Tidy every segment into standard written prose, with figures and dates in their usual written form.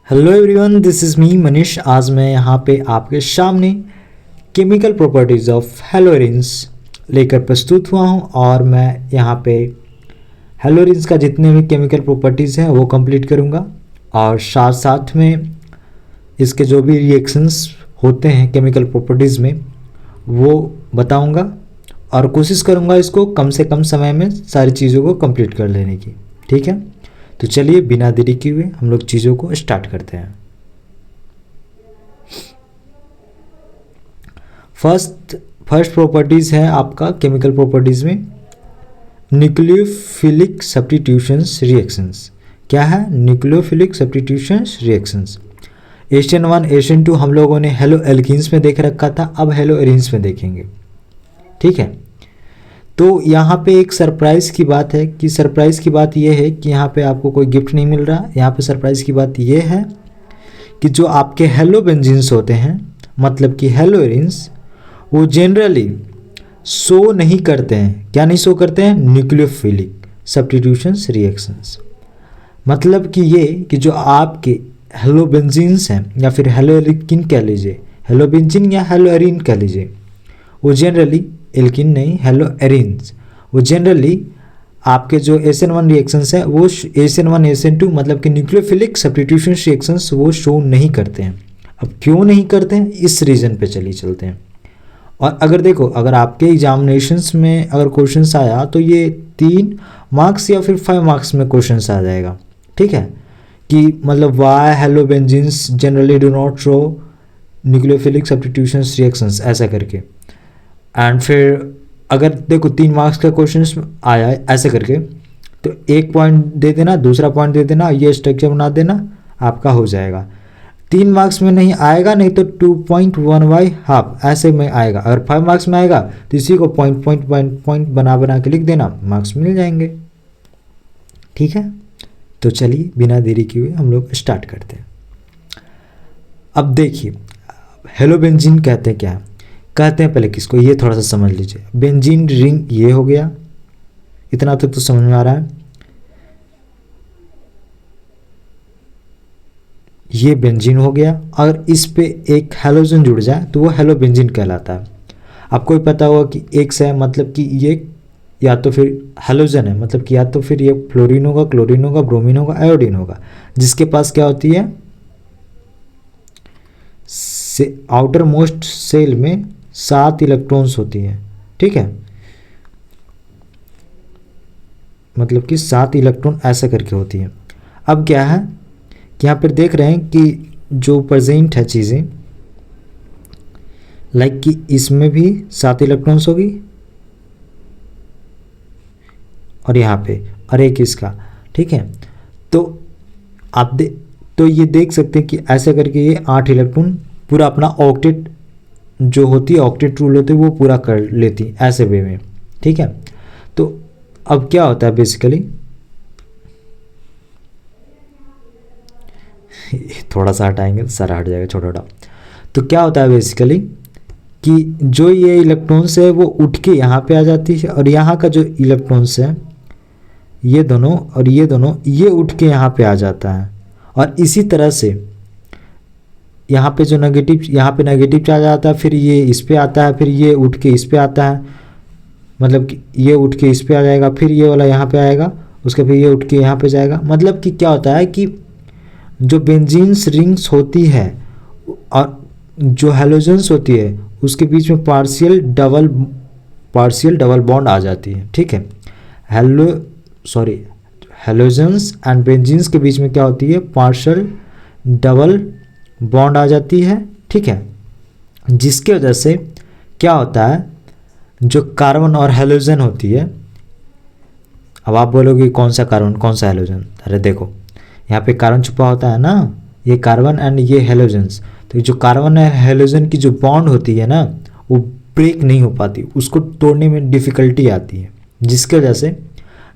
Hello everyone, this is me Manish. आज मैं यहाँ पे आपके सामने केमिकल प्रॉपर्टीज़ ऑफ हेलोरिन्स लेकर प्रस्तुत हुआ हूँ और मैं यहाँ पे हेलोरिन्स का जितने भी केमिकल प्रॉपर्टीज़ हैं वो कंप्लीट करूँगा और साथ साथ में इसके जो भी रिएक्शंस होते हैं केमिकल प्रॉपर्टीज़ में वो बताऊँगा और कोशिश करूँगा इसको कम से कम समय में सारी चीज़ों को कंप्लीट कर लेने की। ठीक है, तो चलिए बिना देरी किए हुए हम लोग चीज़ों को स्टार्ट करते हैं। फर्स्ट प्रॉपर्टीज़ है आपका केमिकल प्रॉपर्टीज़ में न्यूक्लियोफिलिक सब्स्टिट्यूशंस रिएक्शंस। क्या है? Nucleophilic substitutions reactions. SN1 SN2 हम लोगों ने हेलो एल्कीन्स में देख रखा था, अब हेलो एरीन्स में देखेंगे। ठीक है, तो यहाँ पे एक सरप्राइज़ की बात है कि सरप्राइज़ की बात ये है कि यहाँ पे आपको कोई गिफ्ट नहीं मिल रहा। यहाँ पे सरप्राइज़ की बात ये है कि जो आपके हेलो बेंजीन्स होते हैं, मतलब कि हेलो एरीन्स, वो जनरली शो नहीं करते हैं। क्या नहीं शो करते हैं? Nucleophilic substitutions reactions. मतलब कि ये कि जो आपके हेलो बेंजीन्स हैं या फिर हेलो एल्कीन कह लीजिए, हेलो बेंजीन या हेलो एरीन कह लीजिए, वो जनरली एल्कीन नहीं, हेलो एरीन्स, वो जनरली आपके जो SN1 रिएक्शंस है वो SN1 SN2 मतलब कि न्यूक्लियोफिलिक सब्स्टिट्यूशन रिएक्शंस वो शो नहीं करते हैं। अब क्यों नहीं करते हैं, इस रीज़न पे चलते हैं। और अगर देखो, अगर आपके एग्जामिनेशंस में अगर क्वेश्चंस आया तो ये 3 मार्क्स या फिर 5 मार्क्स में क्वेश्चंस आ जाएगा। ठीक है, कि मतलब why halo benzenes generally do not show nucleophilic substitution reactions, ऐसा करके। एंड फिर अगर देखो 3 मार्क्स का क्वेश्चन आया है ऐसे करके, तो 1 पॉइंट दे देना, दूसरा पॉइंट दे देना, ये स्ट्रक्चर बना देना, आपका हो जाएगा। 3 मार्क्स में नहीं आएगा, नहीं तो 2.1/2 ऐसे में आएगा। अगर 5 मार्क्स में आएगा तो इसी को पॉइंट बना के लिख देना, मार्क्स मिल जाएंगे। ठीक है, तो चलिए बिना देरी किए हुए हम लोग स्टार्ट करते हैं। अब देखिए, हेलो बेंजीन कहते हैं क्या? कहते हैं पहले किसको, ये थोड़ा सा समझ लीजिए। बेंजीन रिंग ये हो गया, इतना तक तो समझ में आ रहा है। ये बेंजीन हो गया, अगर इस पे एक हैलोजन जुड़ जाए तो वो हेलो बेंजीन कहलाता है। आपको भी पता होगा कि एक से मतलब कि ये या तो फिर हैलोजन है, मतलब कि या तो फिर ये फ्लोरीन होगा, क्लोरीन होगा, ब्रोमीन होगा, आयोडीन होगा, जिसके पास क्या होती है, आउटर मोस्ट सेल में 7 इलेक्ट्रॉन्स होती हैं। ठीक है, मतलब कि 7 इलेक्ट्रॉन ऐसा करके होती हैं। अब क्या है कि यहाँ पर देख रहे हैं कि जो प्रेजेंट है चीज़ें, लाइक कि इसमें भी 7 इलेक्ट्रॉन्स होगी और यहाँ पे और एक इसका। ठीक है, तो आप तो ये देख सकते हैं कि ऐसे करके ये 8 इलेक्ट्रॉन पूरा अपना ऑक्टेट जो होती है, ऑक्टेट रूल होती है, वो पूरा कर लेती ऐसे वे में। ठीक है, तो अब क्या होता है बेसिकली, थोड़ा सा हटाएंगे तो सारा हट जाएगा छोटा। तो क्या होता है बेसिकली कि जो ये इलेक्ट्रॉन्स है वो उठ के यहाँ पे आ जाती है और यहाँ का जो इलेक्ट्रॉन्स है ये दोनों और ये दोनों, ये उठ के यहाँ पे आ जाता है। और इसी तरह से यहाँ पे जो नेगेटिव, यहाँ पे नेगेटिव चार्ज आता है, फिर ये इस पे आता है, फिर ये उठ के इस पे आता है, मतलब कि ये उठ के इस पे आ जाएगा, फिर ये वाला यहाँ पे आएगा, उसके फिर ये उठ के यहाँ पे जाएगा। मतलब कि क्या होता है कि जो बेंजीन्स रिंग्स होती है और जो हैलोजन्स होती है उसके बीच में पार्शियल डबल बॉन्ड आ जाती है। ठीक है, हैलोजन्स एंड बेंजीन्स के बीच में क्या होती है, पार्शियल डबल बॉन्ड आ जाती है। ठीक है, जिसके वजह से क्या होता है, जो कार्बन और हैलोजन होती है, अब आप बोलोगे कौन सा कार्बन कौन सा हैलोजन, अरे देखो यहाँ पे कार्बन छुपा होता है ना, ये कार्बन एंड ये हैलोजन्स। तो जो कार्बन और हैलोजन की जो बॉन्ड होती है ना, वो ब्रेक नहीं हो पाती, उसको तोड़ने में डिफ़िकल्टी आती है, जिसकी वजह से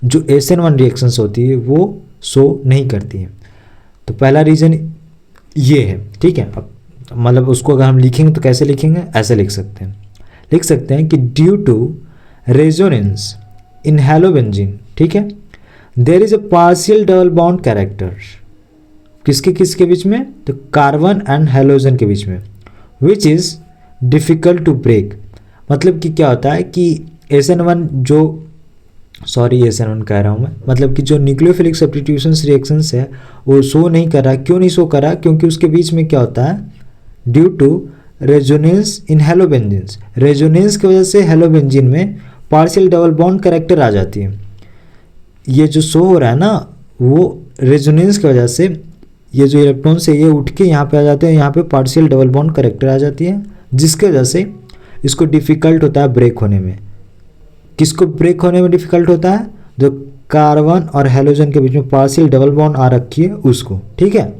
जो SN1 रिएक्शंस होती है वो शो नहीं करती है। तो पहला रीज़न ये है। ठीक है, अब मतलब उसको अगर हम लिखेंगे तो कैसे लिखेंगे, ऐसे लिख सकते हैं कि due to resonance in halobenzene, ठीक है, there is a partial double bond character. किसके किसके बीच में? तो कार्बन एंड हेलोजन के बीच में, which is difficult to break. मतलब कि क्या होता है कि SN1 जो SN1 कह रहा हूँ मैं, मतलब कि जो न्यूक्लियोफिलिक सब्स्टिट्यूशन रिएक्शंस है वो शो नहीं कर रहा। क्यों नहीं शो कर रहा? क्योंकि उसके बीच में क्या होता है, due to resonance in halobenzenes. Resonance की वजह से हेलोबेंजीन में पार्शियल डबल बॉन्ड कैरेक्टर आ जाती है। ये जो शो हो रहा है ना, वो रेजोनेंस की वजह से ये जो इलेक्ट्रॉन से ये उठ के यहाँ पे आ जाते हैं, यहाँ पे पार्शियल डबल बॉन्ड कैरेक्टर आ जाती है, जिसके वजह से इसको डिफ़िकल्ट होता है ब्रेक होने में। किसको ब्रेक होने में डिफ़िकल्ट होता है? जो कार्बन और हेलोजन के बीच में पार्शियल डबल बॉन्ड आ रखी है उसको। ठीक है,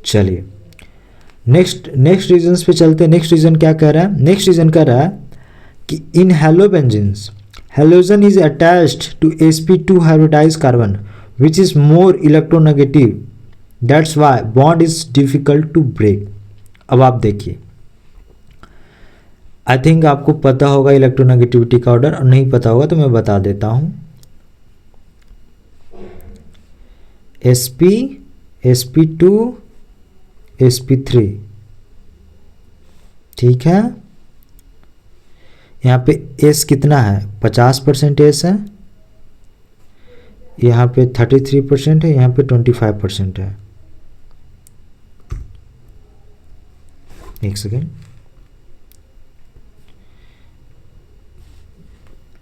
चलिए नेक्स्ट रीजन्स पे चलते हैं। नेक्स्ट रीजन क्या कह रहा है? नेक्स्ट रीजन कह रहा है कि in halobenzenes halogen is attached to sp2 hybridised carbon which is more electronegative, that's why bond is difficult to break. अब आप देखिए, आई थिंक आपको पता होगा इलेक्ट्रोनेगेटिविटी का ऑर्डर, और नहीं पता होगा तो मैं बता देता हूँ। sp2 sp3, ठीक है। यहाँ पे S कितना है? 50% S है, यहाँ पे 33% है, यहाँ पे 25% है। एक सेकेंड,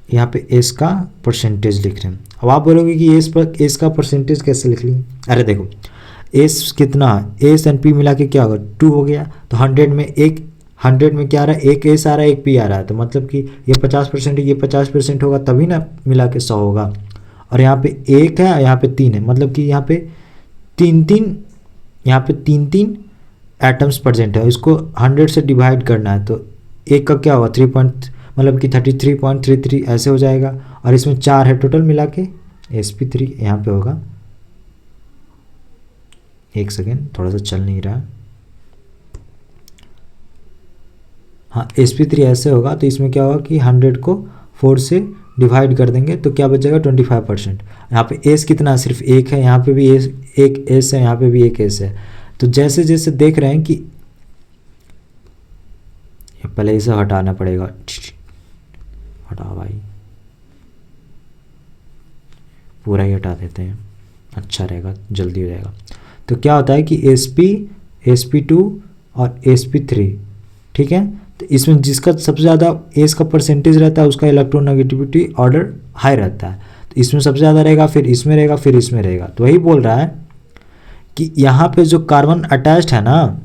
यहाँ पे S का परसेंटेज लिख रहे हैं। अब आप बोलोगे कि S का परसेंटेज कैसे लिख ली? अरे देखो, S कितना है? S एंड P मिला के क्या होगा? 2 हो गया। तो 100 में क्या आ रहा है? एक S आ रहा है, एक P आ रहा है, तो मतलब कि ये 50% है, ये 50% होगा, तभी ना मिला के 100 होगा। और यहाँ पे 1 है, यहाँ पे 3 है, मतलब कि यहाँ पे 3 एटम्स प्रेजेंट है। इसको 100 से डिवाइड करना है, तो एक का क्या होगा? मतलब कि 33.33 ऐसे हो जाएगा। और इसमें 4 है टोटल मिला के, sp3 यहाँ पे होगा। एक सेकेंड, थोड़ा सा चल नहीं रहा। हाँ, sp3 ऐसे होगा, तो इसमें क्या होगा कि 100 को 4 से डिवाइड कर देंगे तो क्या बचेगा? 25%। यहाँ पे S कितना? सिर्फ 1 है, यहाँ पे भी एक S है, यहाँ पे भी एक S है। तो जैसे जैसे देख रहे हैं कि पहले इसे हटाना पड़ेगा, हटा भाई, पूरा ही हटा देते हैं, अच्छा रहेगा, जल्दी हो जाएगा। तो क्या होता है कि sp2 और sp3, ठीक है। तो इसमें जिसका सबसे ज़्यादा S का परसेंटेज रहता है उसका इलेक्ट्रोनेगेटिविटी ऑर्डर हाई रहता है। तो इसमें सबसे ज़्यादा रहेगा, फिर इसमें रहेगा, फिर इसमें रहेगा। तो वही बोल रहा है कि यहाँ पे जो कार्बन अटैच्ड है ना,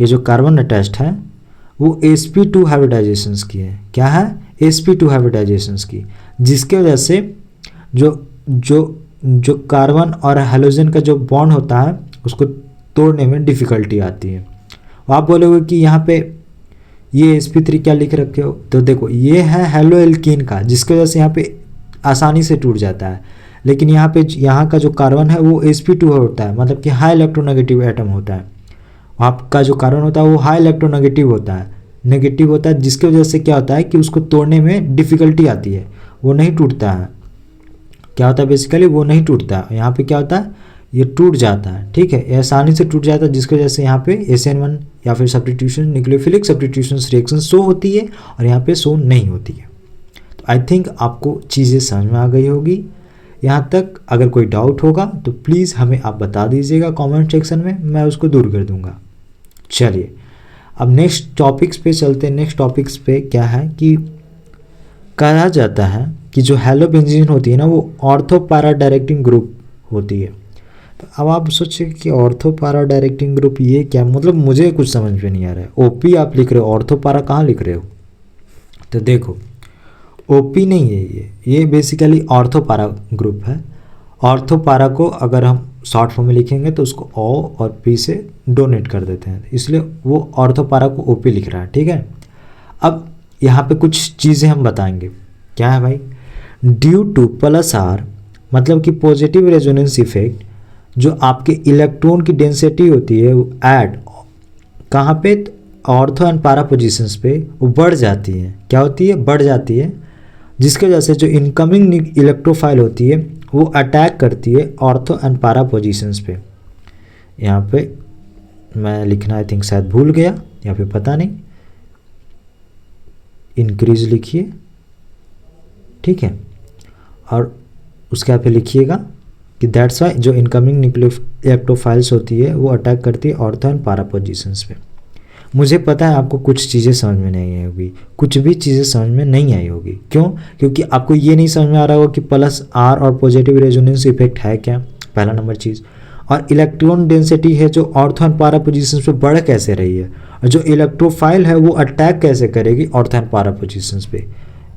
ये जो कार्बन अटैच्ड है वो sp2 हाइब्रिडाइजेशंस की है। क्या है? sp2 हाइब्रिडाइजेशंस की, जिसके वजह से जो कार्बन और हेलोजन का जो बॉन्ड होता है उसको तोड़ने में डिफ़िकल्टी आती है। आप बोलोगे कि यहाँ पे ये sp3 क्या लिख रखे हो? तो देखो, ये है हेलो एल्कीन का, जिसकी वजह से यहाँ पे आसानी से टूट जाता है। लेकिन यहाँ का जो कार्बन है वो sp2 होता है, मतलब कि हाई इलेक्ट्रोनेगेटिव एटम होता है। आपका जो कार्बन होता है वो हाई इलेक्ट्रोनेगेटिव होता है, नेगेटिव होता है, जिसकी वजह से क्या होता है कि उसको तोड़ने में डिफ़िकल्टी आती है, वो नहीं टूटता है। क्या होता है बेसिकली? वो नहीं टूटता है। यहाँ पे क्या होता है? ये टूट जाता है, ठीक है, ये आसानी से टूट जाता है, जिसकी वजह से यहाँ पे SN1 या फिर substitution nucleophilic substitution reaction show होती है और यहाँ पे शो नहीं होती है। तो आई थिंक आपको चीज़ें समझ में आ गई होगी। यहाँ तक अगर कोई डाउट होगा तो प्लीज़ हमें आप बता दीजिएगा कमेंट सेक्शन में, मैं उसको दूर कर दूँगा। चलिए अब नेक्स्ट टॉपिक्स पे चलते हैं। नेक्स्ट टॉपिक्स पे क्या है कि कहा जाता है कि जो हेलोबेंजीन होती है ना वो ऑर्थो पैरा डायरेक्टिंग ग्रुप होती है। तो अब आप सोचिए कि ऑर्थो पैरा डायरेक्टिंग ग्रुप ये क्या, मतलब मुझे कुछ समझ में नहीं आ रहा है। ओपी आप लिख रहे हो, ऑर्थो पैरा कहाँ लिख रहे हो? तो देखो, ओपी नहीं है ये बेसिकली ऑर्थो पैरा ग्रुप है। ऑर्थो पैरा को अगर हम शॉर्ट फॉर्म में लिखेंगे तो उसको ओ और पी से डोनेट कर देते हैं, इसलिए वो ऑर्थो पैरा को ओपी लिख रहा है, ठीक है। अब यहाँ पे कुछ चीज़ें हम बताएंगे। क्या है भाई? ड्यू टू प्लस आर, मतलब कि पॉजिटिव रेजोनेंस इफेक्ट, जो आपके इलेक्ट्रॉन की डेंसिटी होती है वो ऐड कहाँ पे? ऑर्थो एंड पैरा पोजिशंस पे वो बढ़ जाती है। क्या होती है? बढ़ जाती है, जिसकी वजह से जो इनकमिंग इलेक्ट्रोफाइल होती है वो अटैक करती है ऑर्थो एंड पैरा पोजिशंस पे, यहाँ पे मैं लिखना आई थिंक शायद भूल गया या फिर पता नहीं, इंक्रीज लिखिए, ठीक है। और उसके यहाँ पे लिखिएगा कि दैट्स वाई जो इनकमिंग न्यूक्लियोइलेक्ट्रोफाइल्स होती है वो अटैक करती है ऑर्थो एंड पारा पोजिशंस पे। मुझे पता है आपको कुछ चीज़ें समझ में नहीं आई होगी, कुछ भी चीज़ें समझ में नहीं आई होगी। क्यों? क्योंकि आपको ये नहीं समझ में आ रहा होगा कि प्लस आर और पॉजिटिव रेजोनेंस इफेक्ट है क्या, पहला नंबर चीज़। और इलेक्ट्रॉन डेंसिटी है जो ऑर्थो एंड पारा पोजिशंस पे बढ़ कैसे रही है, और जो इलेक्ट्रोफाइल है वो अटैक कैसे करेगी ऑर्थो एंड पारा पोजिशंस पे।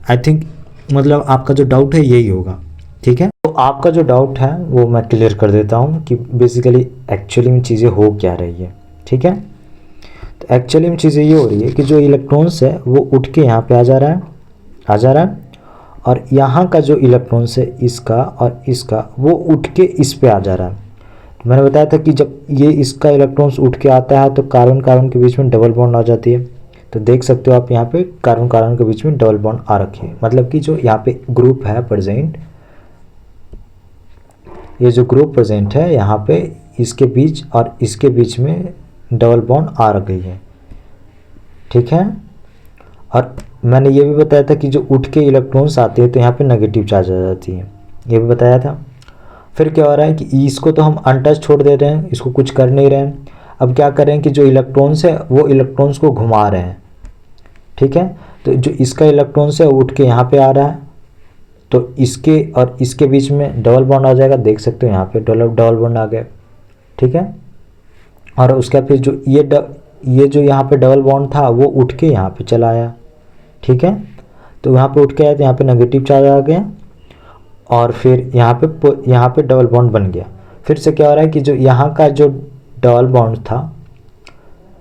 आई थिंक मतलब आपका जो डाउट है यही होगा, ठीक है। तो आपका जो डाउट है वो मैं क्लियर कर देता हूँ कि बेसिकली एक्चुअली में चीज़ें हो क्या रही है, ठीक है। तो एक्चुअली में चीज़ें ये हो रही है कि जो इलेक्ट्रॉन्स है वो उठ के यहाँ पे आ जा रहा है, और यहाँ का जो इलेक्ट्रॉन्स है इसका और इसका वो उठ के इस पे आ जा रहा है। तो मैंने बताया था कि जब ये इसका इलेक्ट्रॉन्स उठ के आता है तो कार्बन कार्बन के बीच में डबल बॉन्ड आ जाती है। तो देख सकते हो आप यहाँ पे कार्बन कार्बन के बीच में डबल बॉन्ड आ रखे हैं, मतलब कि जो यहाँ पे ग्रुप है प्रेजेंट, ये जो ग्रुप प्रेजेंट है यहाँ पे इसके बीच और इसके बीच में डबल बॉन्ड आ गई है, ठीक है। और मैंने ये भी बताया था कि जो उठ के इलेक्ट्रॉन्स आते हैं तो यहाँ पे नेगेटिव चार्ज आ जाती है, ये भी बताया था। फिर क्या हो रहा है कि इसको तो हम अनटच छोड़ दे रहे हैं, इसको कुछ कर नहीं रहे हैं। अब क्या करें कि जो इलेक्ट्रॉन्स है वो इलेक्ट्रॉन्स को घुमा रहे हैं, ठीक है। तो जो इसका इलेक्ट्रॉन्स है वो उठ के यहाँ पे आ रहा है, तो इसके और इसके बीच में डबल बॉन्ड आ जाएगा, देख सकते हो यहाँ पे डबल बॉन्ड आ गया, ठीक है। और उसका फिर जो ये जो यहाँ पे डबल बॉन्ड था वो उठ के यहाँ पे चला आया, ठीक है। तो यहाँ पे उठ के आया तो यहाँ पे नेगेटिव चार्ज आ गया, और फिर यहाँ पे डबल बॉन्ड बन गया। फिर से क्या हो रहा है कि जो यहाँ का जो डबल बॉन्ड था,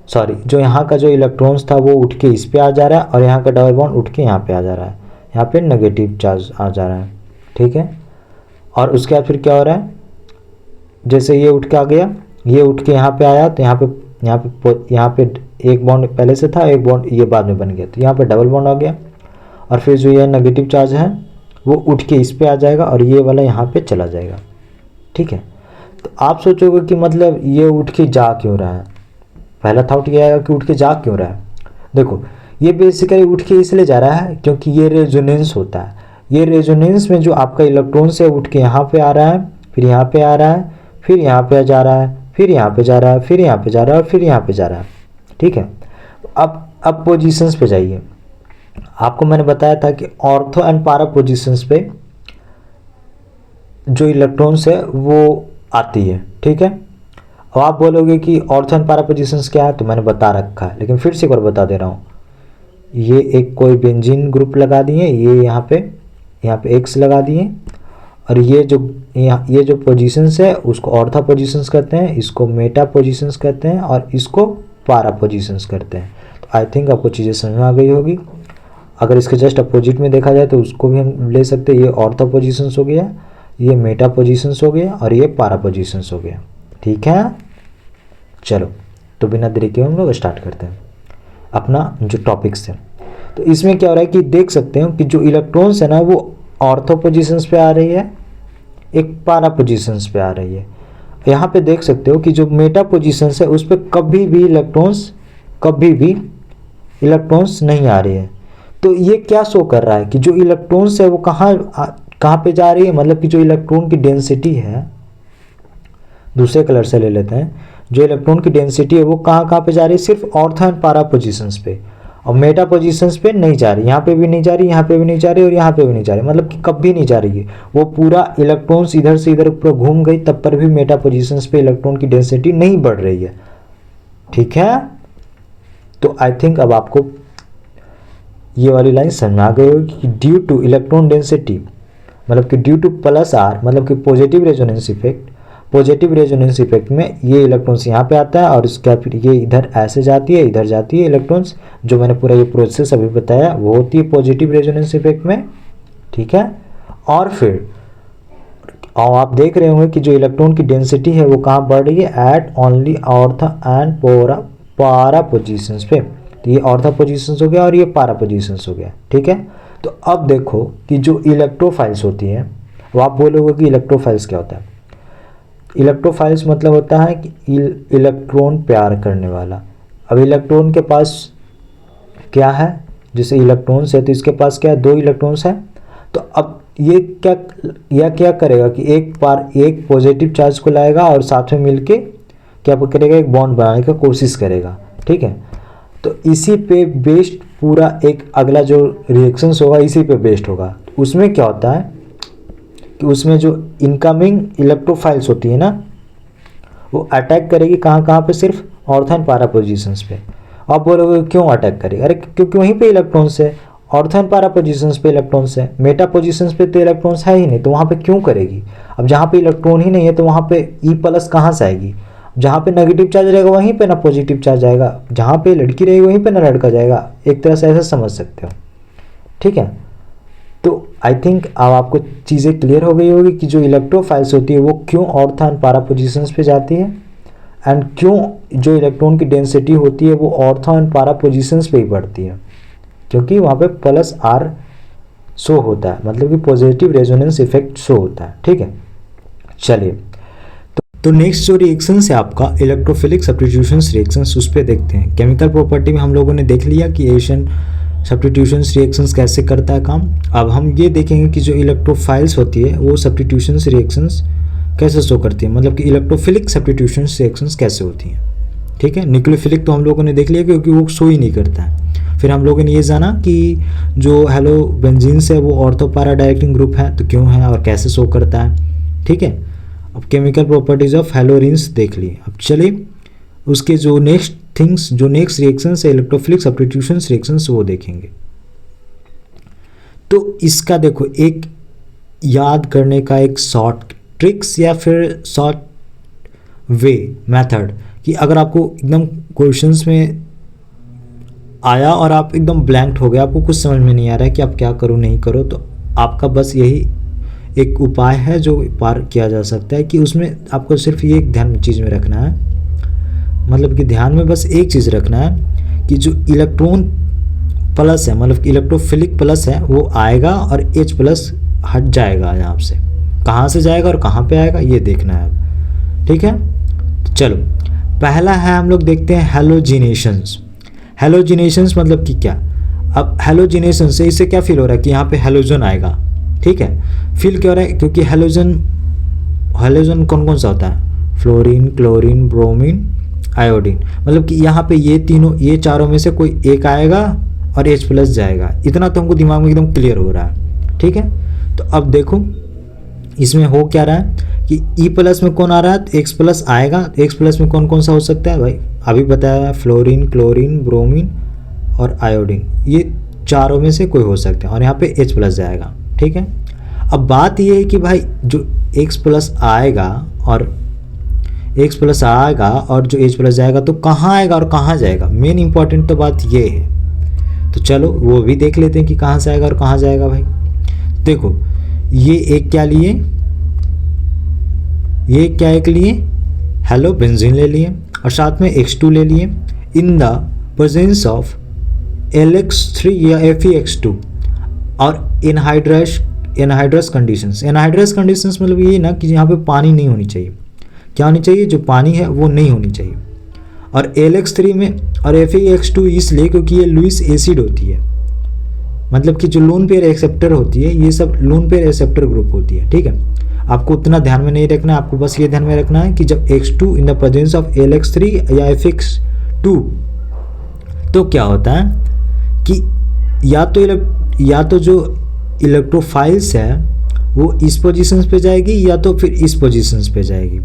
सॉरी, जो यहाँ का जो इलेक्ट्रॉन्स था वो उठ के इस पे आ जा रहा है, और यहाँ का डबल बॉन्ड उठ के यहाँ पे आ जा रहा है, यहाँ पे नेगेटिव चार्ज आ जा रहा है, ठीक है। और उसके बाद फिर क्या हो रहा है, जैसे ये उठ के आ गया, ये उठ के यहाँ पे आया तो यहाँ पे एक बॉन्ड पहले से था, एक बॉन्ड ये बाद में बन गया, तो यहाँ पे डबल बॉन्ड आ गया। और फिर जो ये नेगेटिव चार्ज है वो उठ के इस पे आ जाएगा और ये वाला यहाँ पे चला जाएगा, ठीक है। तो आप सोचोगे कि मतलब ये उठ के जा क्यों रहा है, पहला थाट ये आएगा कि उठ के जा क्यों रहा है। देखो ये बेसिकली उठ के इसलिए जा रहा है क्योंकि ये रेजोनेंस होता है। ये रेजोनेंस में जो आपका इलेक्ट्रॉन है उठ के यहाँ पे आ रहा है, फिर यहाँ पे आ रहा है, फिर यहाँ पे जा रहा है, फिर यहाँ पे जा रहा है, फिर यहाँ पे जा रहा है, और फिर यहाँ पे जा रहा है, ठीक है। अब पोजीशंस पे जाइए। आपको मैंने बताया था कि ऑर्थो एंड पारा पोजीशंस पे जो इलेक्ट्रॉन्स है वो आती है, ठीक है। अब आप बोलोगे कि ऑर्थो एंड पारा पोजीशंस क्या है, तो मैंने बता रखा है, लेकिन फिर से एक बार बता दे रहा हूँ। ये एक कोई बेंजीन ग्रुप लगा दिए, ये यहाँ पे एक्स लगा दिए, और ये जो पोजीशंस है उसको ऑर्थो पोजीशंस कहते हैं, इसको मेटा पोजीशंस कहते हैं, और इसको पारा पोजीशंस कहते हैं। तो आई थिंक आपको चीज़ें समझ में आ गई होगी। अगर इसके जस्ट अपोजिट में देखा जाए तो उसको भी हम ले सकते हैं, ये ऑर्थो पोजीशंस हो गया, ये मेटा पोजीशंस हो गया, और ये पारा पोजीशंस हो गया, ठीक है। चलो तो बिना देरी के हम लोग स्टार्ट करते हैं अपना जो टॉपिक्स है। तो इसमें क्या हो रहा है कि देख सकते हो कि जो इलेक्ट्रॉन्स है ना वो ऑर्थो पोजीशंस पे आ रही है, एक पारा पोजीशंस पे आ रही है। यहाँ पे देख सकते हो कि जो मेटा पोजीशंस है उस पर कभी भी इलेक्ट्रॉन्स नहीं आ रही है। तो ये क्या शो कर रहा है कि जो इलेक्ट्रॉन्स है वो कहाँ पे जा रही है, मतलब कि जो इलेक्ट्रॉन की डेंसिटी है, दूसरे कलर से ले लेते हैं, जो इलेक्ट्रॉन की डेंसिटी है वो कहाँ पे जा रही है, सिर्फ ऑर्थो एंड पारा पोजीशंस पे, और मेटा पोजीशंस पे नहीं जा रही, यहाँ पे भी नहीं जा रही, यहाँ पे भी नहीं जा रही, और यहाँ पे भी नहीं जा रही, मतलब कि कभी नहीं जा रही है। वो पूरा इलेक्ट्रॉन्स इधर से इधर पूरा घूम गई तब पर भी मेटा पोजीशंस पे इलेक्ट्रॉन की डेंसिटी नहीं बढ़ रही है, ठीक है। तो आई थिंक अब आपको ये वाली लाइन समझ में आ गई होगी कि ड्यू टू इलेक्ट्रॉन डेंसिटी, मतलब कि ड्यू टू प्लस आर, मतलब कि पॉजिटिव रेजोनेंस इफेक्ट में ये इलेक्ट्रॉन्स यहाँ पे आता है, और उसका फिर ये इधर ऐसे जाती है, इधर जाती है इलेक्ट्रॉन्स। जो मैंने पूरा ये प्रोसेस अभी बताया वो होती है पॉजिटिव रेजोनेंस इफेक्ट में, ठीक है। और फिर आप देख रहे होंगे कि जो इलेक्ट्रॉन की डेंसिटी है वो कहाँ बढ़ रही है, at only ortho and para positions पे। तो ये ऑर्थो पोजीशंस हो गया और ये पारा पोजीशंस हो गया, ठीक है। तो अब देखो कि जो इलेक्ट्रोफाइल्स होती हैं, वो आप बोलोगे कि इलेक्ट्रोफाइल्स क्या होता है। इलेक्ट्रोफाइल्स मतलब होता है कि इलेक्ट्रॉन प्यार करने वाला। अब इलेक्ट्रॉन के पास क्या है, जैसे इलेक्ट्रॉन्स है तो इसके पास क्या है, 2 इलेक्ट्रॉन्स है। तो अब ये क्या करेगा कि एक पॉजिटिव चार्ज को लाएगा और साथ में मिलके क्या करेगा, एक बॉन्ड बनाने का कोशिश करेगा, ठीक है। तो इसी पे बेस्ड पूरा एक अगला जो रिएक्शंस होगा इसी पे बेस्ड होगा। उसमें क्या होता है कि उसमें जो इनकमिंग इलेक्ट्रोफाइल्स होती है ना, वो अटैक करेगी कहाँ पे, सिर्फ ऑर्थो एंड पैरा पोजिशंस पे। आप बोलोगे क्यों अटैक करेगी, अरे क्योंकि वहीं पे इलेक्ट्रॉन्स है, ऑर्थो एंड पैरा पोजिशंस पे इलेक्ट्रॉन्स है, मेटा पोजिशंस पे तो इलेक्ट्रॉन्स है ही नहीं, तो वहाँ पे क्यों करेगी। अब जहाँ पे इलेक्ट्रॉन ही नहीं है तो वहाँ पे ई प्लस कहाँ से आएगी, जहाँ पे नेगेटिव चार्ज रहेगा वहीं पे ना पॉजिटिव चार्ज आएगा, जहाँ पे लड़की रहेगी वहीं पे ना लड़का जाएगा, एक तरह से ऐसा समझ सकते हो, ठीक है। तो आई थिंक अब आपको चीज़ें क्लियर हो गई होगी कि जो इलेक्ट्रोफाइल्स होती है वो क्यों ऑर्थो एंड पैरा पोजिशंस पे जाती है, एंड क्यों जो इलेक्ट्रॉन की डेंसिटी होती है वो ऑर्थो एंड पैरा पोजिशंस पे ही बढ़ती है, क्योंकि वहाँ पे प्लस आर शो होता है, मतलब कि पॉजिटिव रेजोनेंस इफेक्ट शो होता है, ठीक है। चलिए तो नेक्स्ट जो रिएक्शन है आपका इलेक्ट्रोफिलिक सब्स्टिट्यूशंस रिएक्शंस, उस पर देखते हैं। केमिकल प्रॉपर्टी में हम लोगों ने देख लिया कि एशियन सब्स्टिट्यूशंस रिएक्शंस कैसे करता है काम। अब हम ये देखेंगे कि जो इलेक्ट्रोफाइल्स होती है वो सब्स्टिट्यूशंस रिएक्शंस कैसे शो करती है, मतलब कि इलेक्ट्रोफिलिक सब्स्टिट्यूशंस रिएक्शंस कैसे होती हैं, ठीक है। न्यूक्लियोफिलिक तो हम लोगों ने देख लिया क्योंकि वो शो ही नहीं करता है। फिर हम लोगों ने ये जाना कि जो हेलो बेंजीन्स है वो ऑर्थो पैरा डायरेक्टिंग ग्रुप है, तो क्यों है और कैसे शो करता है, ठीक है। अब केमिकल प्रॉपर्टीज ऑफ हेलोरिन्स देख लिए। अब चलिए उसके जो नेक्स्ट रिएक्शंस है इलेक्ट्रोफिलिक सब्स्टिट्यूशंस रिएक्शंस वो देखेंगे। तो इसका देखो एक याद करने का एक शॉर्ट ट्रिक्स या फिर शॉर्ट वे मेथड, कि अगर आपको एकदम क्वेश्चंस में आया और आप एकदम ब्लैंक हो गए, आपको कुछ समझ में नहीं आ रहा है कि आप क्या करो नहीं करो, तो आपका बस यही एक उपाय है जो पार किया जा सकता है कि उसमें आपको सिर्फ ये एक ध्यान चीज़ में रखना है, मतलब कि ध्यान में बस एक चीज़ रखना है कि जो इलेक्ट्रॉन प्लस है, मतलब कि इलेक्ट्रोफिलिक प्लस है, वो आएगा और H प्लस हट जाएगा यहाँ से, कहाँ से जाएगा और कहाँ पे आएगा ये देखना है, ठीक है। तो चलो पहला है हम लोग देखते हैं हेलोजिनेशंस। हेलोजिनेशंस मतलब कि क्या, अब हेलोजिनेशन से इससे क्या फील हो रहा है कि यहाँ पे हेलोजन आएगा, ठीक है। फील क्या हो रहा है, क्योंकि हेलोजन कौन कौन सा होता है, फ्लोरीन, क्लोरीन, ब्रोमीन, आयोडीन, मतलब कि यहाँ पे ये चारों में से कोई एक आएगा और H प्लस जाएगा, इतना तो हमको दिमाग में एकदम क्लियर हो रहा है, ठीक है। तो अब देखो इसमें हो क्या रहा है कि E प्लस में कौन आ रहा है, तो X प्लस आएगा। X प्लस में कौन कौन सा हो सकता है भाई, अभी बताया फ्लोरीन, क्लोरीन, ब्रोमीन और आयोडीन, ये चारों में से कोई हो सकता है और यहाँ पे H प्लस जाएगा, ठीक है। अब बात ये है कि भाई जो X प्लस आएगा और जो H प्लस जाएगा तो कहाँ आएगा और कहाँ जाएगा, मेन इंपॉर्टेंट तो बात ये है। तो चलो वो भी देख लेते हैं कि कहाँ से आएगा और कहाँ जाएगा भाई। देखो ये एक क्या लिए, ये क्या एक लिए हेलो बेंजीन ले लिए और साथ में X2 ले लिए in the presence of LX3 या FeX2 और एनहाइड्रस कंडीशंस। एनहाइड्रस कंडीशंस मतलब ये ना कि यहाँ पे पानी नहीं होनी चाहिए, क्या होनी चाहिए, जो पानी है वो नहीं होनी चाहिए। और LX3 में और FeX2 इसलिए क्योंकि ये लुईस एसिड होती है, मतलब कि जो लोन पेयर एक्सेप्टर होती है, ये सब लोन पेयर एक्सेप्टर ग्रुप होती है, ठीक है। आपको उतना ध्यान में नहीं रखना है, आपको बस ये ध्यान में रखना है कि जब X2 in the presence of LX3 या FeX2 तो क्या होता है कि या तो जो इलेक्ट्रोफाइल्स है वो इस पोजीशंस पे जाएगी या तो फिर इस पोजीशंस पे जाएगी।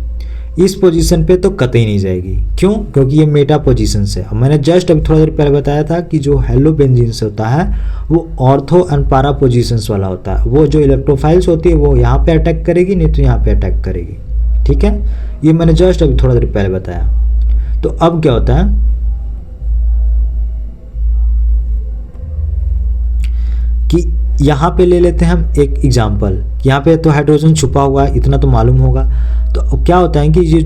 इस पोजीशन पे तो कतई नहीं जाएगी, क्यों, क्योंकि ये मेटा पोजीशंस है। अब मैंने जस्ट अभी थोड़ा देर पहले बताया था कि जो हेलो बेंजीन्स होता है वो ऑर्थो एंड पैरा पोजीशंस वाला होता है। वो जो इलेक्ट्रोफाइल्स होती है वो यहाँ पे अटैक करेगी, नहीं तो यहाँ पे अटैक करेगी, ठीक है। ये मैंने जस्ट अभी थोड़ा देर पहले बताया। तो अब क्या होता है कि यहाँ पे ले लेते हैं हम एक एग्जाम्पल, यहाँ पे तो हाइड्रोजन छुपा हुआ है, इतना तो मालूम होगा। तो क्या होता है कि ये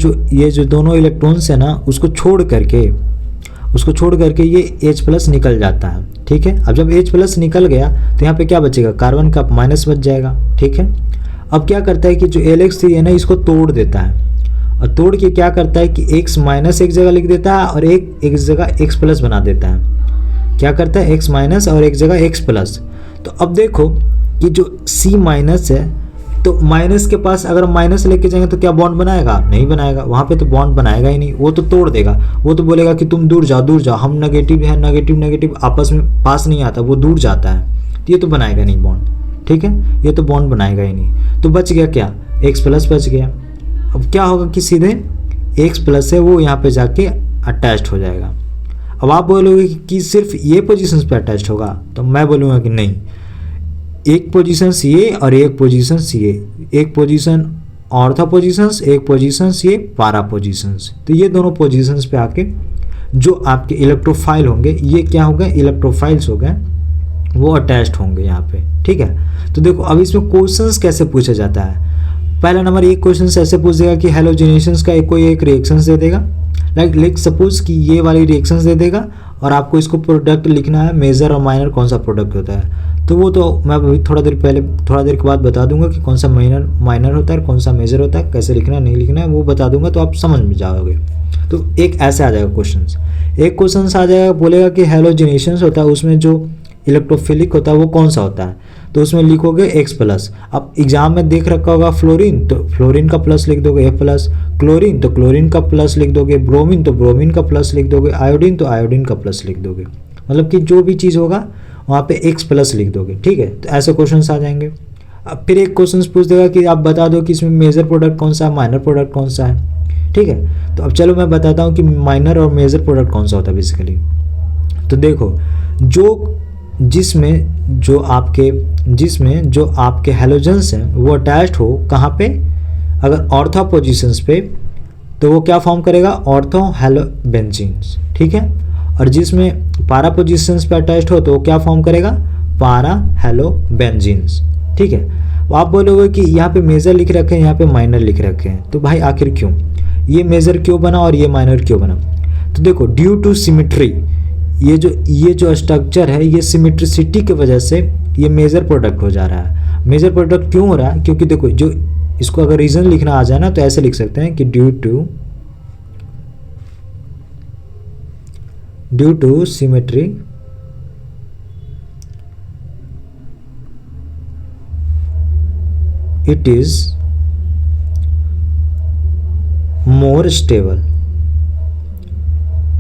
जो दोनों इलेक्ट्रॉन्स है ना, उसको छोड़ करके ये H प्लस निकल जाता है, ठीक है। अब जब H प्लस निकल गया तो यहाँ पे क्या बचेगा, कार्बन का माइनस बच जाएगा, ठीक है। अब क्या करता है कि जो LX3 है ना, इसको तोड़ देता है और तोड़ के क्या करता है कि x माइनस एक जगह लिख देता है और एक जगह x प्लस बना देता है। क्या करता है, x माइनस और एक जगह x प्लस। तो अब देखो कि जो C माइनस है, तो माइनस के पास अगर माइनस लेके जाएंगे तो क्या बॉन्ड बनाएगा, नहीं बनाएगा, वहाँ पे तो बॉन्ड बनाएगा ही नहीं, वो तो तोड़ देगा। वो तो बोलेगा कि तुम दूर जाओ, हम नेगेटिव है, नेगेटिव आपस में पास नहीं आता, वो दूर जाता है, तो ये तो बनाएगा नहीं बॉन्ड। ठीक है, ये तो बॉन्ड बनाएगा ही नहीं। तो बच गया क्या, x प्लस बच गया। अब क्या होगा कि सीधे x प्लस है वो यहाँ पे जाके अटैच्ड हो जाएगा। अब आप बोलोगे कि सिर्फ ये पोजीशंस पे अटैच्ड होगा, तो मैं बोलूँगा कि नहीं, एक पोजीशन ये और एक पोजीशन ये, एक पोजीशन ऑर्थो पोजीशंस, एक पोजीशंस ये पैरा पोजीशंस। तो ये दोनों पोजीशंस पे आके जो आपके इलेक्ट्रोफाइल होंगे, ये क्या हो गए, इलेक्ट्रोफाइल्स हो गए, वो अटैच्ड होंगे यहाँ पे। ठीक है, तो देखो अब इसमें क्वेश्चंस कैसे पूछा जाता है। पहला नंबर एक क्वेश्चन ऐसे पूछ देगा कि हेलोजेनेशंस का कोई एक रिएक्शंस दे देगा, लाइक सपोज कि ये वाली रिएक्शंस दे देगा और आपको इसको प्रोडक्ट लिखना है, मेजर और माइनर कौन सा प्रोडक्ट होता है। तो वो तो मैं अभी थोड़ा देर के बाद बता दूंगा कि कौन सा माइनर होता है और कौन सा मेजर होता है, कैसे लिखना नहीं लिखना है वो बता दूंगा, तो आप समझ में जाओगे। तो एक ऐसे आ जाएगा क्वेश्चन। एक क्वेश्चन आ जाएगा, बोलेगा कि हेलोजेनेशंस होता है, उसमें जो इलेक्ट्रोफिलिक होता है वो कौन सा होता है, तो उसमें लिखोगे x प्लस। अब एग्जाम में देख रखा होगा फ्लोरीन, तो फ्लोरीन का प्लस लिख दोगे F प्लस, क्लोरीन तो क्लोरीन का प्लस लिख दोगे, ब्रोमीन तो ब्रोमीन का प्लस लिख दोगे, आयोडीन तो आयोडीन का प्लस लिख दोगे। मतलब कि जो भी चीज़ होगा वहाँ पे x प्लस लिख दोगे। ठीक है, तो ऐसे क्वेश्चन आ जाएंगे। अब फिर एक क्वेश्चन पूछ देगा कि आप बता दो कि इसमें मेजर प्रोडक्ट कौन सा है, माइनर प्रोडक्ट कौन सा है। ठीक है, तो अब चलो मैं बताता हूँ कि माइनर और मेजर प्रोडक्ट कौन सा होता है बेसिकली। तो देखो, जिसमें जो आपके हैलोजेंस हैं वो अटैच्ड हो कहाँ पे, अगर ऑर्थो पोजीशंस पे, तो वो क्या फॉर्म करेगा, ऑर्थो हेलोबेंजीन्स। ठीक है, और जिसमें पैरा पोजीशंस पे अटैच्ड हो तो वो क्या फॉर्म करेगा, पैरा हेलोबेंजीन्स। ठीक है, आप बोलोगे कि यहाँ पे मेजर लिख रखे हैं, यहाँ पे माइनर लिख रखे हैं, तो भाई आखिर क्यों, ये मेजर क्यों बना और ये माइनर क्यों बना। तो देखो, ड्यू टू सिमेट्री, ये जो स्ट्रक्चर है, ये सिमेट्रिसिटी की वजह से ये मेजर प्रोडक्ट हो जा रहा है। मेजर प्रोडक्ट क्यों हो रहा है, क्योंकि देखो, जो इसको अगर रीजन लिखना आ जाए ना तो ऐसे लिख सकते हैं कि due to symmetry it is more stable.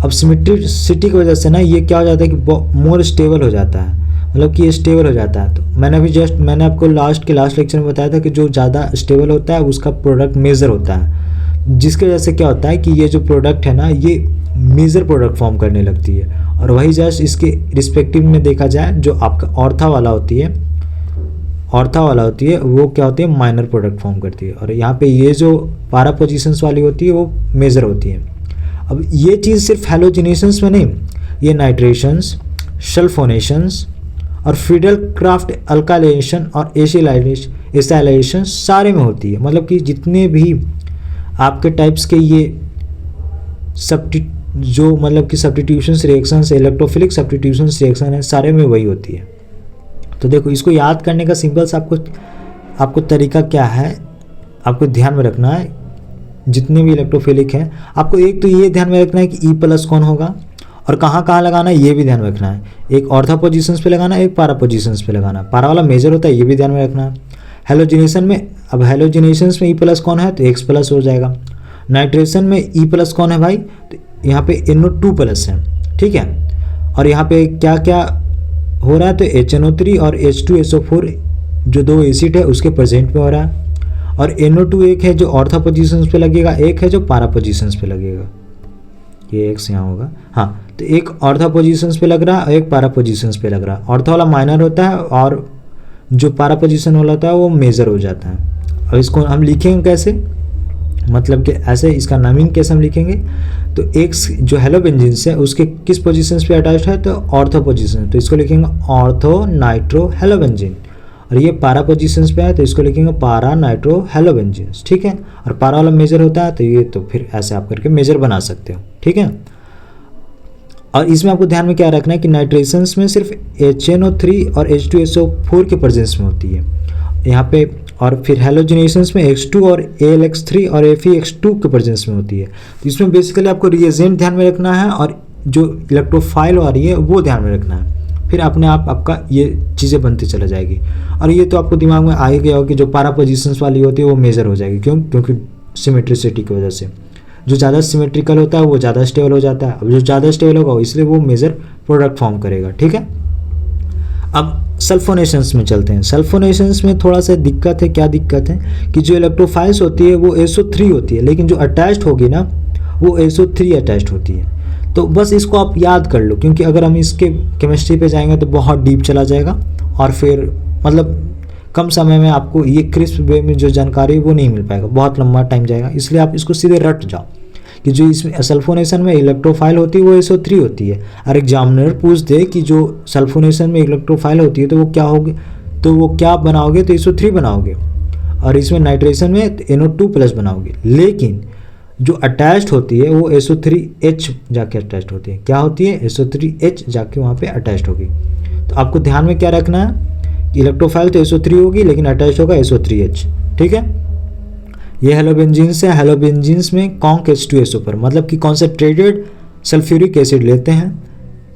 अब सिमेट्रिसिटी की वजह से ना ये क्या हो जाता है कि मोर स्टेबल हो जाता है, मतलब कि ये स्टेबल हो जाता है। तो मैंने आपको लास्ट लेक्चर में बताया था कि जो ज़्यादा स्टेबल होता है उसका प्रोडक्ट मेजर होता है, जिसकी वजह से क्या होता है कि ये जो प्रोडक्ट है ना ये मेजर प्रोडक्ट फॉर्म करने लगती है। और वही जस्ट इसके रिस्पेक्टिव में देखा जाए, जो आपका ऑर्था वाला होती है वो क्या होती है, माइनर प्रोडक्ट फॉर्म करती है। और यहाँ पे ये जो पैरा पोजीशंस वाली होती है वो मेजर होती है। अब ये चीज़ सिर्फ हेलोजिनेशंस में नहीं, ये नाइट्रेशंस, सल्फोनेशंस और फ्रीडल क्राफ्ट अल्काइलेशन और एसिलाइजेशन सारे में होती है। मतलब कि जितने भी आपके टाइप्स के ये substitution reactions, electrophilic substitution reaction है, सारे में वही होती है। तो देखो, इसको याद करने का सिंपल सा आपको तरीका क्या है, आपको ध्यान में रखना है। जितने भी इलेक्ट्रोफिलिक हैं, आपको एक तो ये ध्यान में रखना है कि ई प्लस कौन होगा और कहाँ लगाना है, ये भी ध्यान में रखना है। एक ऑर्थो पोजीशंस पे लगाना है, एक पैरा पोजीशंस पे लगाना है। पैरा वाला मेजर होता है, ये भी ध्यान में रखना है। हेलोजिनेशन में, अब हेलोजिनेशंस में ई प्लस कौन है तो एक्स प्लस हो जाएगा। नाइट्रेशन में ई प्लस कौन है भाई, तो यहाँ पे NO2 प्लस है। ठीक है, और यहाँ पे क्या क्या हो रहा है, तो HNO3 और H2SO4 जो दो एसिड है उसके प्रेजेंट में हो रहा है। और NO2 एक है जो ऑर्थो पोजीशंस पे लगेगा, एक है जो पैरा पोजीशंस पे लगेगा। ये एक्स यहाँ होगा, हाँ, तो एक ऑर्थो पोजीशंस पे लग रहा है और एक पैरा पोजीशंस पे लग रहा है। ऑर्थो वाला माइनर होता है और जो पैरा पोजीशन वाला होता है वो मेजर हो जाता है। अब इसको हम लिखेंगे कैसे, मतलब कि ऐसे इसका नामिंग कैसे हम लिखेंगे, तो एक्स जो हेलोबेंजीन्स है उसके किस पोजीशंस पे अटैच्ड है, तो ऑर्थो पोजीशन, तो इसको लिखेंगे ऑर्थो नाइट्रो हेलोबेंजीन। और ये पैरा पोजीशंस पे है तो इसको लिखेंगे पैरा नाइट्रो हेलोबेंजीन्स। ठीक है, और पैरा वाला मेजर होता है तो ये, तो फिर ऐसे आप करके मेजर बना सकते हो। ठीक है, और इसमें आपको ध्यान में क्या रखना है कि नाइट्रेशंस में सिर्फ HNO3 और H2SO4 के प्रेजेंस में होती है। यहाँ पे और फिर हैलोजिनेशंस में X2 और AlX3 और FeX2 के प्रेजेंस में होती है। तो इसमें बेसिकली आपको रिएजेंट ध्यान में रखना है और जो इलेक्ट्रोफाइल आ रही है वो ध्यान में रखना है, फिर अपने आप आपका ये चीज़ें बनती चला जाएगी। और ये तो आपको दिमाग में आ ही गया हो कि जो पारा पोजिशंस वाली होती है वो मेजर हो जाएगी, क्योंकि सिमेट्रिसिटी की वजह से जो ज़्यादा सिमेट्रिकल होता है वो ज़्यादा स्टेबल हो जाता है। अब जो ज़्यादा स्टेबल होगा इसलिए वो मेजर प्रोडक्ट फॉर्म करेगा, ठीक है। अब सल्फोनेशंस में चलते हैं। सल्फोनेशंस में थोड़ा सा दिक्कत है। क्या दिक्कत है कि जो इलेक्ट्रोफाइल्स होती है वो SO3 होती है, लेकिन जो अटैच्ड होगी ना वो SO3 अटैच्ड होती है। तो बस इसको आप याद कर लो, क्योंकि अगर हम इसके केमिस्ट्री पे जाएंगे तो बहुत डीप चला जाएगा और फिर मतलब कम समय में आपको ये क्रिस्प वे में जो जानकारी है वो नहीं मिल पाएगा, बहुत लंबा टाइम जाएगा। इसलिए आप इसको सीधे रट जाओ कि जो इसमें सल्फोनेशन में इलेक्ट्रोफाइल होती है वो SO3 होती है। और एग्जामिनर पूछ दे कि जो सल्फोनेशन में इलेक्ट्रोफाइल होती है तो वो क्या होगी, तो वो क्या बनाओगे, तो SO3 बनाओगे, और इसमें नाइट्रेशन में NO2+ बनाओगे। लेकिन जो अटैच्ड होती है वो SO3H जाके अटैच्ड होती है। क्या होती है, SO3H जाके वहाँ पे अटैच्ड होगी। तो आपको ध्यान में क्या रखना है, इलेक्ट्रोफाइल तो SO3 होगी लेकिन अटैच्ड होगा SO3H, ठीक है। ये हेलोबेंजीन्स है। हेलोबेंजीन्स में कॉन्क H2SO पर मतलब कि कॉन्सेंट्रेटेड सल्फ्यूरिक एसिड लेते हैं,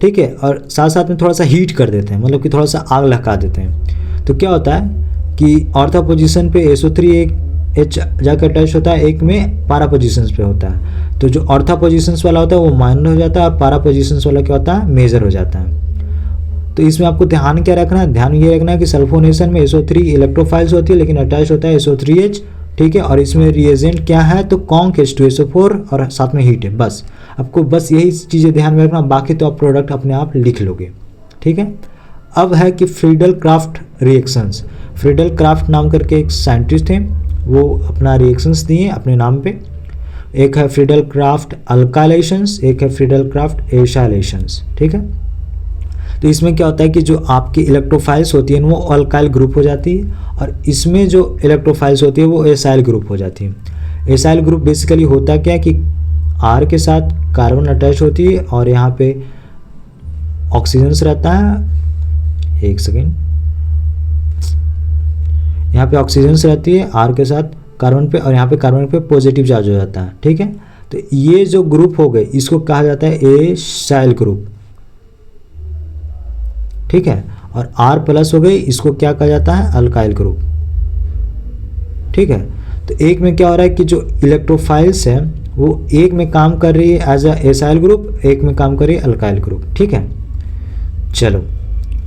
ठीक है, और साथ साथ में थोड़ा सा हीट कर देते हैं, मतलब कि थोड़ा सा आग लगा देते हैं। तो क्या होता है कि ऑर्था पोजीशन पे SO3H जाकर अटैच होता है, एक में पारा पोजीशंस पे होता है। तो जो ऑर्था पोजीशंस वाला होता है वो माइनर हो जाता है और पारा पोजीशंस वाला क्या होता है, मेजर हो जाता है। तो इसमें आपको ध्यान क्या रखना है, ध्यान ये रखना है कि सल्फोनेशन में SO3 इलेक्ट्रोफाइल्स होती है लेकिन अटैच होता है SO3H, ठीक है। और इसमें रिएजेंट क्या है, तो कॉन्क H2SO4 और साथ में हीट है। बस आपको बस यही चीज़ें ध्यान में रखना, बाकी तो आप प्रोडक्ट अपने आप लिख लोगे, ठीक है। अब है कि Friedel craft reactions. Friedel craft नाम करके एक साइंटिस्ट थे, वो अपना रिएक्शंस दिए अपने नाम पे। एक है फ्रीडल क्राफ्ट अल्काइलेशंस, एक है फ्रीडल क्राफ्ट एसाइलेशंस, ठीक है। तो इसमें क्या होता है कि जो आपकी इलेक्ट्रोफाइल्स होती है वो अल्काइल ग्रुप हो जाती है और इसमें जो इलेक्ट्रोफाइल्स होती है वो एसाइल ग्रुप हो जाती है। एसाइल ग्रुप बेसिकली होता क्या है कि R के साथ कार्बन अटैच होती है और यहाँ पे ऑक्सीजन रहता है, एक सेकेंड, यहाँ पे ऑक्सीजन रहती है R के साथ कार्बन पे, और यहाँ पे कार्बन पे पॉजिटिव चार्ज हो जाता है, ठीक है। तो ये जो ग्रुप हो गए इसको कहा जाता है एसाइल ग्रुप, ठीक है। और R+ हो गई, इसको क्या कहा जाता है, अल्काइल ग्रुप, ठीक है। तो एक में क्या हो रहा है कि जो इलेक्ट्रोफाइल्स है वो एक में काम कर रही है एज अ एसाइल ग्रुप, एक में काम कर रही है अल्काइल ग्रुप, ठीक है। चलो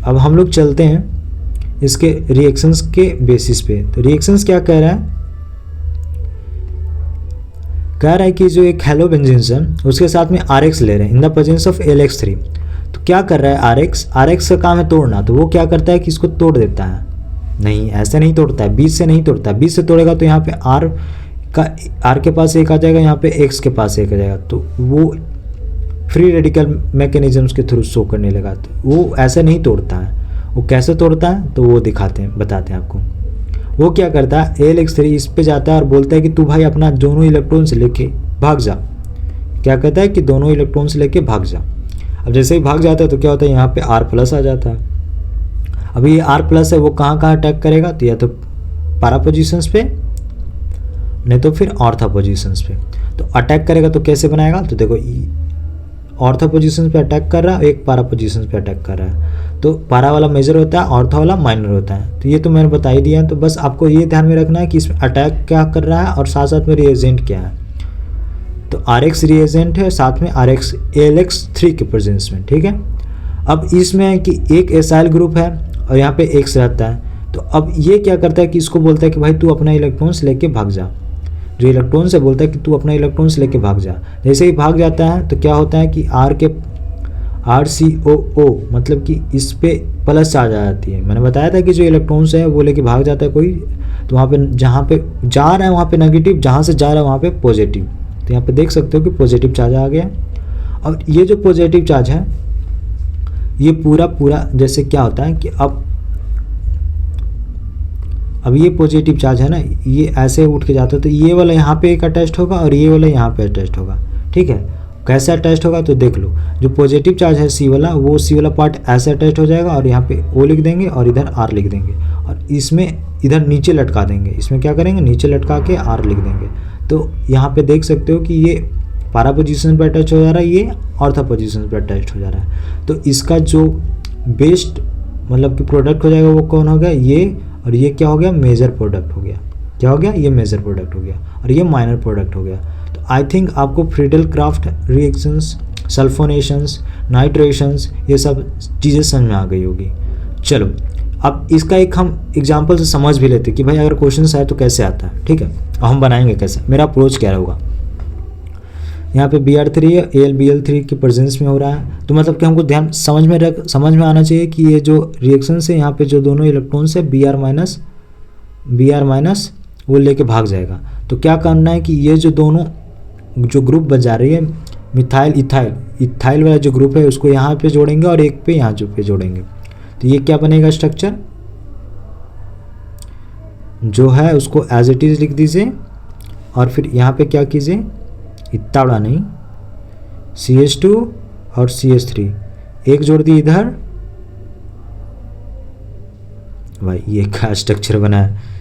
अब हम लोग चलते हैं इसके रिएक्शंस के बेसिस पे। तो रिएक्शंस क्या कह रहा है, कह रहा है कि जो एक हेलोबेंजीन्स है उसके साथ में RX ले रहे हैं in the presence of AlX3। तो क्या कर रहा है RX का काम है तोड़ना, तो वो क्या करता है कि इसको तोड़ देता है। नहीं, ऐसे नहीं तोड़ता है, 20 से नहीं तोड़ता है। 20 से तोड़ेगा तो यहाँ पे R के पास एक आ जाएगा, यहाँ पे X के पास एक आ जाएगा, तो वो फ्री रेडिकल मैकेनिज्म्स के थ्रू शो करने लगा। तो वो ऐसे नहीं तोड़ता है। वो कैसे तोड़ता है तो वो दिखाते हैं, बताते हैं आपको। वो क्या करता है, AlX3 इस पे जाता है और बोलता है कि तू भाई अपना दोनों इलेक्ट्रॉन से लेके भाग जा। क्या कहता है कि दोनों इलेक्ट्रॉन से लेके भाग जा। अब जैसे ही भाग जाता है तो क्या होता है, यहाँ पे R+ आ जाता है। अब ये R+ है वो कहाँ अटैक करेगा, तो या तो पारा पोजीशंस पे, नहीं तो फिर ऑर्था पोजीशंस पे। तो अटैक करेगा तो कैसे बनाएगा, तो देखो ऑर्था पोजीशंस पे अटैक कर रहा है, एक पारा पोजीशंस पे अटैक कर रहा है। तो पारा वाला मेजर होता है, ऑर्था वाला माइनर होता है। तो ये तो मैंने बता ही दिया। तो बस आपको ये ध्यान में रखना है कि इसमें अटैक क्या कर रहा है और साथ साथ में रिएजेंट क्या है। तो RX रिएजेंट है, साथ में RX AlX3 के प्रेजेंस में, ठीक है। अब इसमें है कि एक एसाइल ग्रुप है और यहाँ पे X रहता है। तो अब ये क्या करता है कि इसको बोलता है कि भाई तू अपना इलेक्ट्रॉन्स लेके भाग जा। जो इलेक्ट्रॉन से बोलता है कि तू अपना इलेक्ट्रॉन्स लेके भाग जा। जैसे ही भाग जाता है तो क्या होता है कि RCOO मतलब कि इस पे प्लस चार्ज आ जाती है। मैंने बताया था कि जो इलेक्ट्रॉन्स है वो लेके भाग जाता है कोई, तो वहाँ पे जहाँ पे जा रहा है वहाँ पे नेगेटिव, जहाँ से जा रहा है वहाँ पे पॉजिटिव। तो यहाँ पे देख सकते हो कि पॉजिटिव चार्ज आ गया। और ये जो पॉजिटिव चार्ज है ये पूरा जैसे क्या होता है कि अब ये पॉजिटिव चार्ज है ना, ये ऐसे उठ के जाता है, तो ये वाला यहाँ पे एक अटैच्ड होगा और ये वाला यहाँ पे अटैच्ड होगा, ठीक है। कैसे अटैच्ड होगा तो देख लो, जो पॉजिटिव चार्ज है C वाला, वो C वाला पार्ट ऐसे अटैच्ड हो जाएगा और यहाँ पे O लिख देंगे और इधर R लिख देंगे। और इसमें इधर नीचे लटका देंगे, इसमें क्या करेंगे नीचे लटका के R लिख देंगे। तो यहाँ पे देख सकते हो कि ये पारा पोजीशन पर अटैच हो जा रहा है, ये ऑर्थो पोजीशन पर अटैच हो जा रहा है। तो इसका जो बेस्ट मतलब कि प्रोडक्ट हो जाएगा वो कौन हो गया, ये, और ये क्या हो गया, मेजर प्रोडक्ट हो गया। क्या हो गया, ये मेजर प्रोडक्ट हो गया और ये माइनर प्रोडक्ट हो गया। तो आई थिंक आपको फ्रीडल क्राफ्ट रिएक्शंस, सल्फोनेशंस, नाइट्रेशंस, ये सब चीज़ें समझ में आ गई होगी। चलो अब इसका एक हम एग्जांपल से समझ भी लेते कि भाई अगर क्वेश्चन आए तो कैसे आता है, ठीक है। और हम बनाएंगे कैसे, मेरा अप्रोच क्या होगा। यहाँ पे Br3 है, AlBl3 के प्रेजेंस में हो रहा है, तो मतलब कि हमको ध्यान समझ में आना चाहिए कि ये जो रिएक्शन है यहाँ पे जो दोनों इलेक्ट्रॉन्स है Br माइनस वो लेके भाग जाएगा। तो क्या करना है कि ये जो दोनों जो ग्रुप बन जा रही है मिथाइल इथाइल वाला जो ग्रुप है उसको यहाँ पे जोड़ेंगे और एक पे यहाँ पे जोड़ेंगे। तो ये क्या बनेगा स्ट्रक्चर जो है उसको एज इट इज़ लिख दीजिए और फिर यहाँ पे क्या कीजिए, इतना बड़ा नहीं, CH2 और CH3 एक जोड़ दी इधर। भाई ये क्या स्ट्रक्चर बना है,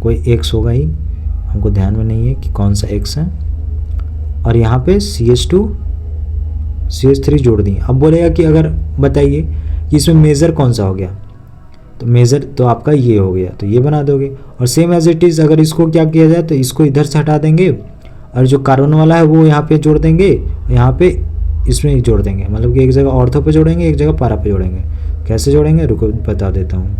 कोई एक्स होगा ही, हमको ध्यान में नहीं है कि कौन सा एक्स है। और यहाँ पे CH2 CH3 जोड़ दिए। अब बोलेगा कि अगर बताइए कि इसमें मेज़र कौन सा हो गया, तो मेज़र तो आपका ये हो गया, तो ये बना दोगे। और सेम एज इट इज़ अगर इसको क्या किया जाए तो इसको इधर से हटा देंगे और जो कार्बन वाला है वो यहाँ पे जोड़ देंगे, यहाँ पे इसमें जोड़ देंगे, मतलब कि एक जगह ऑर्थो पे जोड़ेंगे, एक जगह पारा पे जोड़ेंगे। कैसे जोड़ेंगे रुको बता देता हूँ।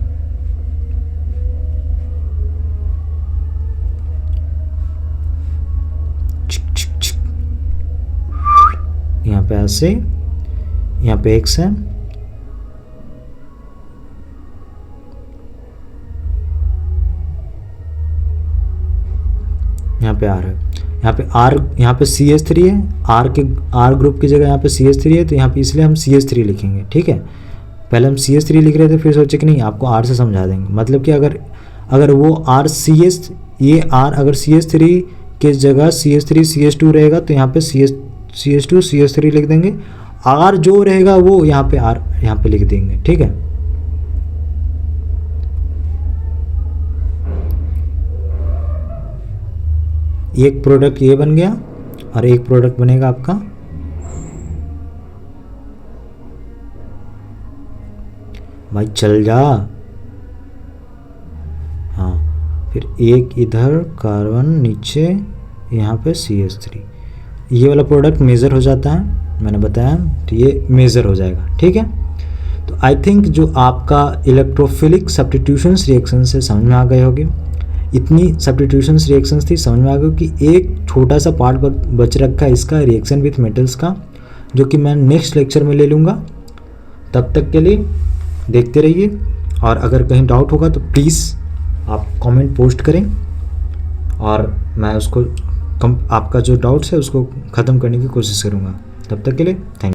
यहाँ पे ऐसे, यहाँ पे एक्स है, यहाँ पे आर है, यहाँ पे आर, यहाँ पे CH3 है, आर ग्रुप की जगह यहाँ पे CH3 है, तो यहाँ पे इसलिए हम CH3 लिखेंगे, ठीक है। पहले हम CH3 लिख रहे थे, फिर सोचे कि नहीं आपको आर से समझा देंगे। मतलब कि अगर वो आर CH, ये आर अगर CH3 के जगह CH3 CH2 रहेगा तो यहाँ पे CH2 CH3 लिख देंगे, आर जो रहेगा वो यहाँ पे आर यहाँ पे लिख देंगे, ठीक है। एक प्रोडक्ट ये बन गया और एक प्रोडक्ट बनेगा आपका भाई चल जा, हाँ, फिर एक इधर कार्बन नीचे, यहाँ पे CH3, ये वाला प्रोडक्ट मेज़र हो जाता है, मैंने बताया, तो ये मेज़र हो जाएगा, ठीक है। तो आई थिंक जो आपका इलेक्ट्रोफिलिक सब्स्टिट्यूशंस रिएक्शन से समझ में आ गए होंगे। इतनी सब्स्टिट्यूशंस रिएक्शंस थी, समझ में आ गया कि एक छोटा सा पार्ट बच रखा है इसका रिएक्शन विथ मेटल्स का, जो कि मैं नेक्स्ट लेक्चर में ले लूँगा। तब तक के लिए देखते रहिए, और अगर कहीं डाउट होगा तो प्लीज़ आप कमेंट पोस्ट करें और मैं उसको आपका जो डाउट्स है उसको ख़त्म करने की कोशिश करूँगा। तब तक के लिए थैंक यू।